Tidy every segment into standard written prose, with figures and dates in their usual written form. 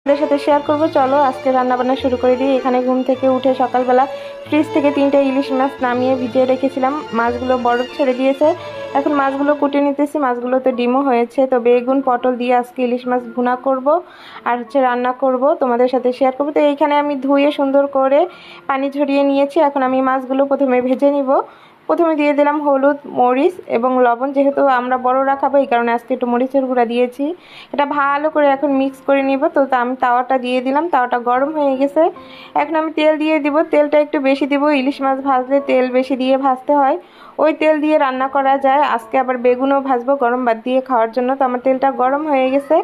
আপনাদের সাথে শেয়ার করব। চলো আজকে রান্না বান্না শুরু করে দিই। এখানে ঘুম থেকে উঠে সকালবেলা ফ্রিজ থেকে 3টে ইলিশ মাছ নামিয়ে ভিজিয়ে রেখেছিলাম। মাছগুলো বরফ ছেড়ে দিয়েছে, এখন মাছগুলো কুটে নিতেছি। মাছগুলো তো ডিমও হয়েছে। তো বেগুন পটল দিয়ে আজকে ইলিশ মাছ ভুনা করব আর রান্না করব, তোমাদের সাথে শেয়ার করব। তো এইখানে আমি ধুয়ে সুন্দর করে পানি ঝরিয়ে নিয়েছি। এখন আমি মাছগুলো প্রথমে ভেজে নিব। প্রথমে দিয়ে দিলাম হলুদ, মরিচ এবং লবণ। যেহেতু আমরা বড়রা খাবো এই কারণে আজকে একটু মরিচের গুঁড়া দিয়েছি। এটা ভালো করে এখন মিক্স করে নিব। তো আমি তাওয়াটা দিয়ে দিলাম, তাওয়াটা গরম হয়ে গেছে। এখন আমি তেল দিয়ে দিব। তেলটা একটু বেশি দিব, ইলিশ মাছ ভাজলে তেল বেশি দিয়ে ভাজতে হয়, ওই তেল দিয়ে রান্না করা যায়। আজকে আবার বেগুনও ভাজবো গরম ভাত দিয়ে খাওয়ার জন্য। তো আমার তেলটা গরম হয়ে গেছে।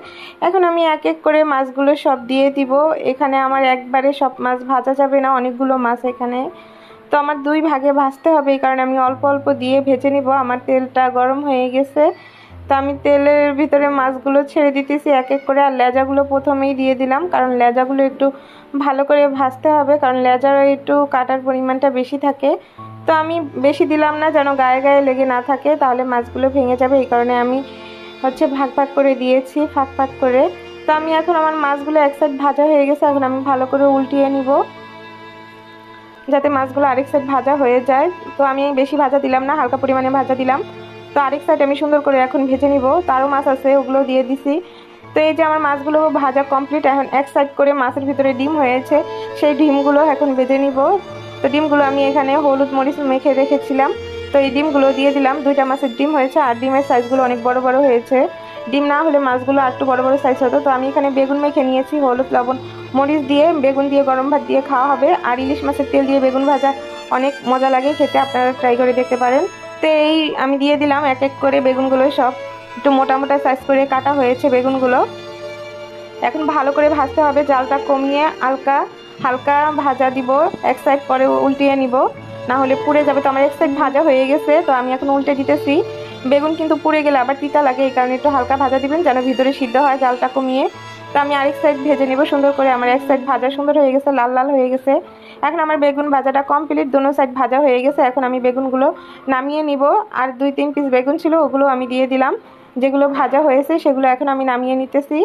এখন আমি এক এক করে মাছগুলো সব দিয়ে দিব। এখানে আমার একবারে সব মাছ ভাজা যাবে না, অনেকগুলো মাছ এখানে, তো আমার 2 ভাগে ভাজতে হবে। এই কারণে আমি অল্প অল্প দিয়ে ভেজে নিব। আমার তেলটা গরম হয়ে গেছে। তো আমি তেলের ভিতরে মাছগুলো ছেড়ে দিতেছি এক এক করে। আর লেজাগুলো প্রথমেই দিয়ে দিলাম, কারণ লেজাগুলো একটু ভালো করে ভাজতে হবে, কারণ লেজার একটু কাটার পরিমাণটা বেশি থাকে। তো আমি বেশি দিলাম না, যেন গায়ে গায়ে লেগে না থাকে, তাহলে মাছগুলো ভেঙে যাবে। এই কারণে আমি ভাগ ভাগ করে দিয়েছি, ফাঁক ফাঁক করে। তো আমি এখন আমার মাছগুলো এক সাইড ভাজা হয়ে গেছে। এখন আমি ভালো করে উল্টিয়ে নিব যাতে মাছগুলো আরেক সাইড ভাজা হয়ে যায়। তো আমি বেশি ভাজা দিলাম না, হালকা পরিমাণে ভাজা দিলাম। তো আরেক সাইড আমি সুন্দর করে এখন ভেজে নিব। তারও মাছ আছে, ওগুলো দিয়ে দিছি। তো এই যে আমার মাছগুলো ভাজা কমপ্লিট। এখন এক সাইড করে মাছের ভিতরে ডিম হয়েছে, সেই ডিমগুলো এখন ভেজে নিব। তো ডিমগুলো আমি এখানে হলুদ মরিচ মেখে রেখেছিলাম। তো এই ডিমগুলো দিয়ে দিলাম। 2টা মাছের ডিম হয়েছে আর ডিমের সাইজগুলো অনেক বড় বড় হয়েছে। ডিম না হলে মাছগুলো আর একটু বড় বড় সাইজ হতো। তো আমি এখানে বেগুন মেখে নিয়েছি, হলুদ লবণ মরিচ দিয়ে বেগুন দিয়ে গরম ভাত দিয়ে খাওয়া হবে। আর ইলিশ মাছের তেল দিয়ে বেগুন ভাজা অনেক মজা লাগে খেতে, আপনারা ট্রাই করে দেখতে পারেন। তো এই আমি দিয়ে দিলাম এক এক করে বেগুনগুলো, সব একটু মোটা মোটা সাইজ করে কাটা হয়েছে বেগুনগুলো। এখন ভালো করে ভাজতে হবে, জালটা কমিয়ে হালকা হালকা ভাজা দিব। এক সাইড পরে উল্টিয়ে নিব, না হলে পুড়ে যাবে। তো আমার এক সাইড ভাজা হয়ে গেছে। তো আমি এখন উল্টে দিতেছি। বেগুন কিন্তু পুড়ে গেলে আবার তিতা লাগে, এই কারণে একটু হালকা ভাজা দিবেন যেন ভিতরে সিদ্ধ হয়, জালটা কমিয়ে। তো আমি আরেক সাইড ভেজে নেব সুন্দর করে। আমার এক সাইড ভাজা সুন্দর হয়ে গেছে, লাল লাল হয়ে গেছে। এখন আমার বেগুন ভাজাটা কমপ্লিট, দোনো সাইড ভাজা হয়ে গেছে। এখন আমি বেগুনগুলো নামিয়ে নিব। আর 2-3 পিস বেগুন ছিল, ওগুলো আমি দিয়ে দিলাম। যেগুলো ভাজা হয়েছে সেগুলো এখন আমি নামিয়ে নিতেছি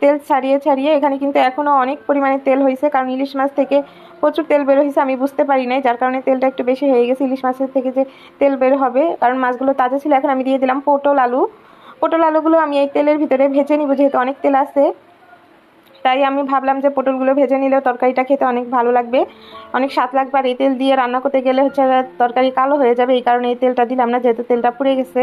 তেল ছাড়িয়ে ছাড়িয়ে। এখানে কিন্তু এখনও অনেক পরিমাণে তেল হয়েছে, কারণ ইলিশ মাছ থেকে প্রচুর তেল বের হয়েছে। আমি বুঝতে পারি নাই, যার কারণে তেলটা একটু বেশি হয়ে গেছে। ইলিশ মাছের থেকে যে তেল বের হবে, কারণ মাছগুলো তাজা ছিল। এখন আমি দিয়ে দিলাম পটল আলু। পটল আলুগুলো আমি এই তেলের ভিতরে ভেজে নিব, যেহেতু অনেক তেল আছে। তাই আমি ভাবলাম যে পটলগুলো ভেজে নিলেও তরকারিটা খেতে অনেক ভালো লাগবে, অনেক স্বাদ লাগবে। আর এই তেল দিয়ে রান্না করতে গেলে তরকারি কালো হয়ে যাবে, এই কারণে এই তেলটা দিলাম না, যেহেতু তেলটা পুড়ে গেছে।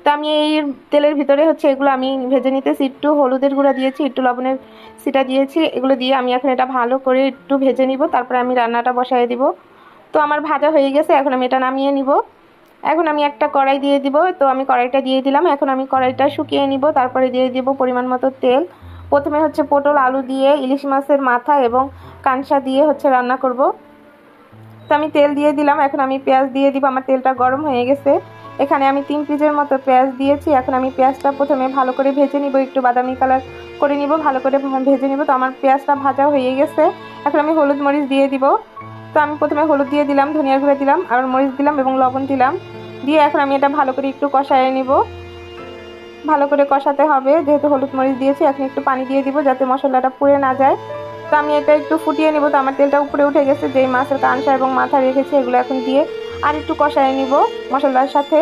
তো আমি এই তেলের ভিতরে এগুলো আমি ভেজে নিতেছি। একটু হলুদের গুঁড়া দিয়েছি, একটু লবণের ছিটা দিয়েছি। এগুলো দিয়ে আমি এখন এটা ভালো করে একটু ভেজে নিব, তারপরে আমি রান্নাটা বসায় দিব। তো আমার ভাজা হয়ে গেছে, এখন আমি এটা নামিয়ে নিব। এখন আমি একটা কড়াই দিয়ে দিব। তো আমি কড়াইটা দিয়ে দিলাম। এখন আমি কড়াইটা শুকিয়ে নিব, তারপরে দিয়ে দিব পরিমাণ মতো তেল। প্রথমে পটল আলু দিয়ে ইলিশ মাছের মাথা এবং কানসা দিয়ে রান্না করব। তো আমি তেল দিয়ে দিলাম। এখন আমি পেঁয়াজ দিয়ে দিব। আমার তেলটা গরম হয়ে গেছে। এখানে আমি 3 পিসের মতো পেঁয়াজ দিয়েছি। এখন আমি পেঁয়াজটা প্রথমে ভালো করে ভেজে নিব, একটু বাদামি কালার করে নিব, ভালো করে ভেজে নিব। তো আমার পেঁয়াজটা ভাজা হয়ে গেছে। এখন আমি হলুদ মরিচ দিয়ে দিব। তো আমি প্রথমে হলুদ দিয়ে দিলাম, ধনিয়ার গুঁড়া দিলাম, আর মরিচ দিলাম এবং লবণ দিলাম। দিয়ে এখন আমি এটা ভালো করে একটু কষায় নিব। ভালো করে কষাতে হবে, যেহেতু হলুদ মরিচ দিয়েছি। এখন একটু পানি দিয়ে দিব যাতে মশলাটা পুড়ে না যায়। তো আমি এটা একটু ফুটিয়ে নিব। তো আমার তেলটা উপরে উঠে গেছে। যেই মাছের কানসা এবং মাথা রেখেছি এগুলো এখন দিয়ে আর একটু কষায় নিব মশলার সাথে।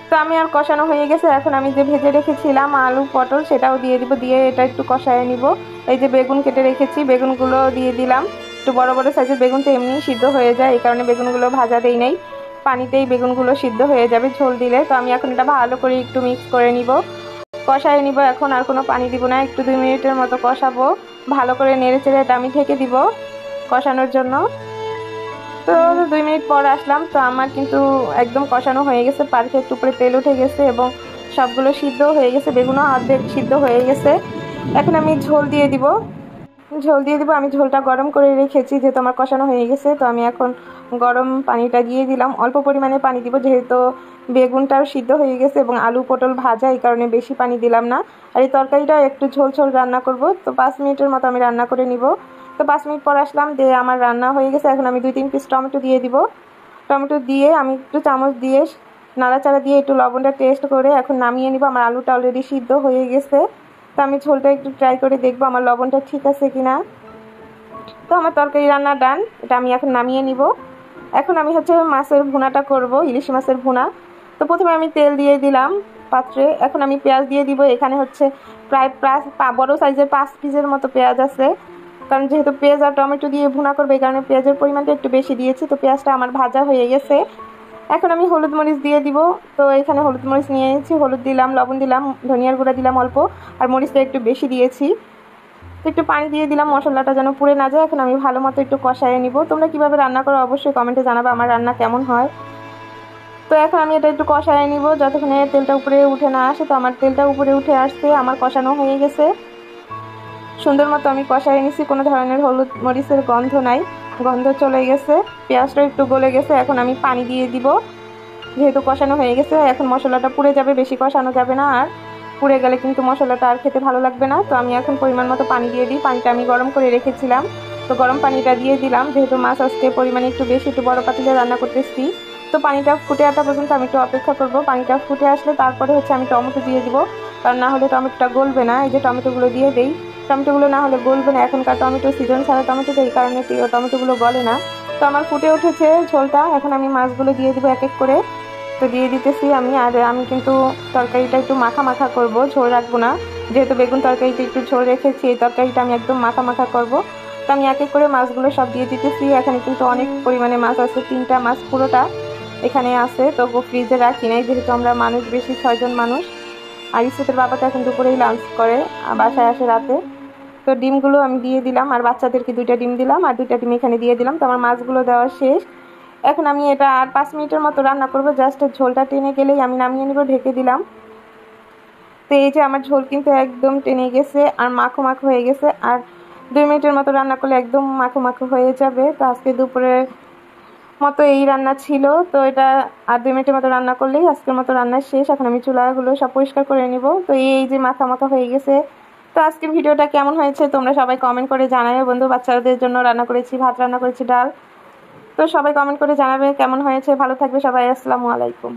তো আমি আর কষানো হয়ে গেছে। এখন আমি যে ভেজে রেখেছিলাম আলু পটল সেটাও দিয়ে দিব, দিয়ে এটা একটু কষায় নিব। এই যে বেগুন কেটে রেখেছি, বেগুনগুলো দিয়ে দিলাম। একটু বড় বড় সাইজের বেগুন তো এমনি সিদ্ধ হয়ে যায়, এই কারণে বেগুনগুলো ভাজা দেই নাই, পানিতেই বেগুনগুলো সিদ্ধ হয়ে যাবে ঝোল দিলে। তো আমি এখন এটা ভালো করে একটু মিক্স করে নিব, কষায় নিব। এখন আর কোনো পানি দিব না, একটু 2 মিনিটের মতো কষাবো। ভালো করে নেড়ে চেড়ে এটা আমি ঢেকে দিব কষানোর জন্য। তো 2 মিনিট পর আসলাম। তো আমার কিন্তু একদম কষানো হয়ে গেছে, পারফেক্ট উপরে তেল উঠে গেছে এবং সবগুলো সিদ্ধ হয়ে গেছে, বেগুনও অর্ধেক সিদ্ধ হয়ে গেছে। এখন আমি ঝোল দিয়ে দিব। আমি ঝোলটা গরম করে রেখেছি, যেহেতু আমার কষানো হয়ে গেছে। তো আমি এখন গরম পানিটা দিয়ে দিলাম। অল্প পরিমাণে পানি দিব, যেহেতু বেগুনটাও সিদ্ধ হয়ে গেছে এবং আলু পটল ভাজা, এই কারণে বেশি পানি দিলাম না। আর এই তরকারিটা একটু ঝোল ঝোল রান্না করব। তো 5 মিনিটের মতো আমি রান্না করে নিব। তো 5 মিনিট পর আসলাম, দিয়ে আমার রান্না হয়ে গেছে। এখন আমি 2-3 পিস টমেটো দিয়ে দিব। টমেটো দিয়ে আমি একটু চামচ দিয়ে নাড়াচাড়া দিয়ে একটু লবণটা টেস্ট করে এখন নামিয়ে নিব। আমার আলুটা অলরেডি সিদ্ধ হয়ে গেছে। তো আমি ঝোলটা একটু ট্রাই করে দেখবো আমার লবণটা ঠিক আছে কিনা। তো আমার তরকারি রান্না ডান, এটা আমি এখন নামিয়ে নিব। এখন আমি হচ্ছে মাছের ভুনাটা করব, ইলিশ মাছের ভুনা। তো প্রথমে আমি তেল দিয়ে দিলাম পাত্রে, এখন আমি পেঁয়াজ দিয়ে দিব। এখানে হচ্ছে প্রায় বড় সাইজের 5 পিসের মতো পেঁয়াজ আছে, কারণ যেহেতু পেঁয়াজ আর টমেটো দিয়ে ভুনা করবে এই কারণে পেঁয়াজের পরিমাণটা একটু বেশি দিয়েছি। তো পেঁয়াজটা আমার ভাজা হয়ে গেছে, এখন আমি হলুদ মরিচ দিয়ে দিব। তো এখানে হলুদ মরিচ নিয়েছি, হলুদ দিলাম, লবণ দিলাম, ধনিয়ার গুঁড়া দিলাম অল্প, আর মরিচটা একটু বেশি দিয়েছি। তো একটু পানি দিয়ে দিলাম মশলাটা যেন পুড়ে না যায়। এখন আমি ভালো মতো একটু কষায় নিব। তোমরা কিভাবে রান্না করো অবশ্যই কমেন্টে জানাবে আমার রান্না কেমন হয়। তো এখন আমি এটা একটু কষায় নিব যতক্ষণে তেলটা উপরে উঠে না আসে। তো আমার তেলটা উপরে উঠে আসছে, আমার কষানো হয়ে গেছে, সুন্দর মতো আমি কষায় নিছি, কোনো ধরনের হলুদ মরিচের গন্ধ নাই, গন্ধ চলে গেছে, পেঁয়াজটা একটু গলে গেছে। এখন আমি পানি দিয়ে দিব, যেহেতু কষানো হয়ে গেছে। এখন মশলাটা পুড়ে যাবে, বেশি কষানো যাবে না, আর পুড়ে গেলে কিন্তু মশলাটা আর খেতে ভালো লাগবে না। তো আমি এখন পরিমাণ মতো পানি দিয়ে দিই, পানিটা আমি গরম করে রেখেছিলাম। তো গরম পানিটা দিয়ে দিলাম, যেহেতু মাছ আজকে পরিমাণে একটু বেশি, একটু বড় পাতিলে রান্না করতেছি। তো পানিটা ফুটে আসা পর্যন্ত আমি একটু অপেক্ষা করব। পানিটা ফুটে আসলে তারপরে হচ্ছে আমি টমেটো দিয়ে দিব, কারণ না হলে টমেটোটা গলবে না। এই যে টমেটোগুলো দিয়ে দেই, টমেটোগুলো না হলে গলবে না। এখনকার টমেটো সিজন ছাড়া টমেটো, এই কারণে টমেটোগুলো গলে না। তো আমার ফুটে উঠেছে ঝোলটা, এখন আমি মাছগুলো দিয়ে দিব এক এক করে। তো দিয়ে দিতেছি আমি, আর আমি কিন্তু তরকারিটা একটু মাখা মাখা করব, ঝোল রাখবো না। যেহেতু বেগুন তরকারিটা একটু ঝোল রেখেছি, এই তরকারিটা আমি একদম মাখা মাখা করব। তো আমি এক এক করে মাছগুলো সব দিয়ে দিতেছি। এখানে কিন্তু অনেক পরিমাণে মাছ আছে, 3টা মাছ পুরোটা এখানে আছে। তো ফ্রিজে রাখি নাই, যেহেতু আমরা মানুষ বেশি, 6 জন মানুষ। আর ইসুতের বাবাটা এখন দুপুরেই লাঞ্চ করে, বাসায় আসে রাতে। তো ডিমগুলো আমি দিয়ে দিলাম, আর বাচ্চাদেরকে 2টা ডিম দিলাম, আর 2টা ডিম এখানে দিয়ে দিলাম। তো আমার মাছগুলো দেওয়া শেষ। এখন আমি এটা আর 5 মিনিটের মতো রান্না করব, জাস্ট ঝোলটা টেনে গেলেই আমি নামিয়ে নিব, ঢেকে দিলাম। তো এই যে আমার ঝোল কিন্তু একদম টেনে গেছে আর মাখো মাখো হয়ে গেছে, আর 2 মিনিটের মতো রান্না করলে একদম মাখো মাখো হয়ে যাবে। তো আজকে দুপুরের মতো এই রান্না ছিল, তো এটা আর 2 মিনিটের মতো রান্না করলেই আজকের মতো রান্না শেষ। এখন আমি চুলাগুলো সব পরিষ্কার করে নিব। তো এই যে মাখা মাখা হয়ে গেছে। তো আজকের ভিডিওটা কেমন হয়েছে তোমরা সবাই কমেন্ট করে জানাবে বন্ধু। বাচ্চাদের জন্য রান্না করেছি, ভাত রান্না করেছি, ডাল। তো সবাই কমেন্ট করে জানাবে কেমন হয়েছে। ভালো থাকবে সবাই, আসসালামু আলাইকুম।